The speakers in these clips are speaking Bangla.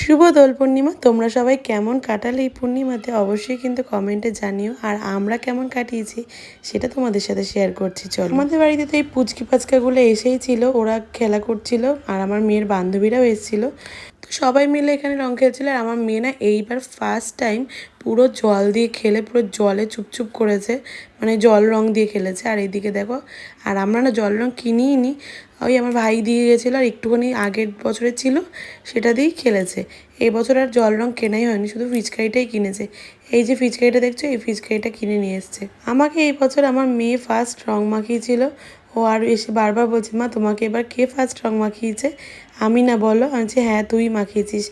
শুভ দোল পূর্ণিমা। তোমরা সবাই কেমন কাটালে এই পূর্ণিমাতে অবশ্যই কিন্তু কমেন্টে জানিও। আর আমরা কেমন কাটিয়েছি সেটা তোমাদের সাথে শেয়ার করছি। চলো, আমাদের বাড়িতে তো এই পুচকি পাচকাগুলো এসেই ছিল, ওরা খেলা করছিল আর আমার মেয়ের বান্ধবীরাও এসেছিলো। তো সবাই মিলে এখানে রং খেলছিল। আর আমার মেয়ে না এইবার ফার্স্ট টাইম পুরো জল দিয়ে খেলে পুরো জলে চুপচুপ করেছে, মানে জল রং দিয়ে খেলেছে। আর এইদিকে দেখো, আর আমরা না জল রং কিনিই নি, ওই আমার ভাই দিয়ে গেছিলো আর একটুখানি আগের বছরে ছিল সেটা দিয়েই খেলেছে। এই বছর আর জল রং কেনাই হয়নি, শুধু ফিচকারিটাই কিনেছে। এই যে ফিচকারিটা দেখছো, এই ফিচকারিটা কিনে নিয়ে এসছে। আমাকে এই বছর আমার মেয়ে ফার্স্ট রং মাখিয়েছিল। ও আর এসে বারবার বলছে, মা তোমাকে এবার কে ফার্স্ট রং মাখিয়েছে? আমি না বলো? আমি বলছি হ্যাঁ তুই মাখিয়েছিস।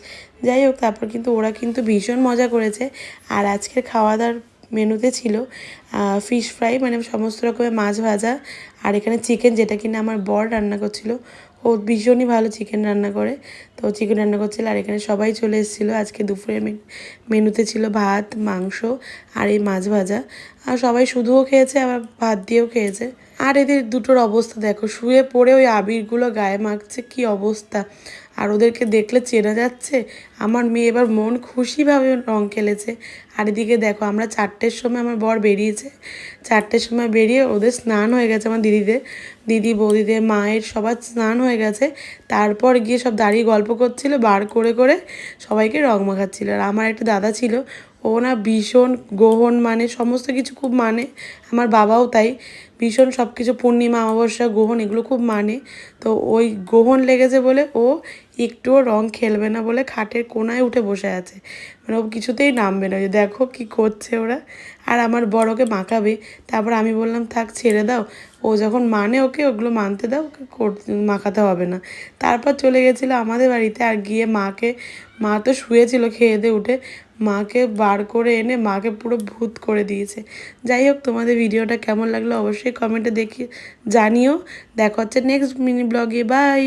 যাই হোক, তারপর কিন্তু ওরা কিন্তু ভীষণ মজা করেছে। আর আজকের খাওয়া দাওয়ার মেনুতে ছিল ফিশ ফ্রাই, মানে সমস্ত রকমের মাছ ভাজা, আর এখানে চিকেন, যেটা কিনা আমার বর রান্না করছিল। ও ভীষণই ভালো চিকেন রান্না করে, তো চিকেন রান্না করছিল। আর এখানে সবাই চলে এসেছিলো। আজকে দুপুরে মেনুতে ছিল ভাত, মাংস আর এই মাছ ভাজা। আর সবাই শুধুও খেয়েছে আবার ভাত দিয়েও খেয়েছে। আর এদের দুটোর অবস্থা দেখো, শুয়ে পড়ে ওই আবিরগুলো গায়ে মাখছে, কি অবস্থা! আর ওদেরকে দেখলে চেনা যাচ্ছে। আমার মেয়ে এবার মন খুশিভাবে রং খেলেছে। আর এদিকে দেখো, আমরা 4টের সময় আমার বর বেরিয়েছে, 4টের সময় বেরিয়ে ওদের স্নান হয়ে গেছে, আমার দিদি বৌদিদের মায়ের সবার স্নান হয়ে গেছে। তারপর গিয়ে সব দাঁড়িয়ে গল্প করছিল, বার করে করে সবাইকে রং মাখাচ্ছিল। আর আমার একটা দাদা ছিল, ও না ভীষণ গ্রহণ মানে সমস্ত কিছু খুব মানে, আমার বাবাও তাই, ভীষণ সব কিছু পূর্ণিমা অমাবস্যা গ্রহণ এগুলো খুব মানে। তো ওই গ্রহণ লেগেছে বলে ও একটুও রং খেলবে না বলে খাটের কোনায় উঠে বসে আছে, মানে ও কিছুতেই নামবে না। দেখো কি করছে ওরা। আর আমার বড়কে মাখাবে, তারপর আমি বললাম থাক ছেড়ে দাও, ও যখন মানে ওকে ওগুলো মানতে দাও, ওকে মাখাতে হবে না। তারপর চলে গেছিলো আমাদের বাড়িতে। আর গিয়ে মা তো শুয়েছিল খেয়ে দিয়ে উঠে, মাকে বার করে এনে মাকে পুরো ভূত করে দিয়েছে। যাই হোক, তোমাদের ভিডিওটা কেমন লাগলো অবশ্যই কমেন্টে জানিও। দেখা হচ্ছে নেক্সট মিনি ব্লগে। বাই।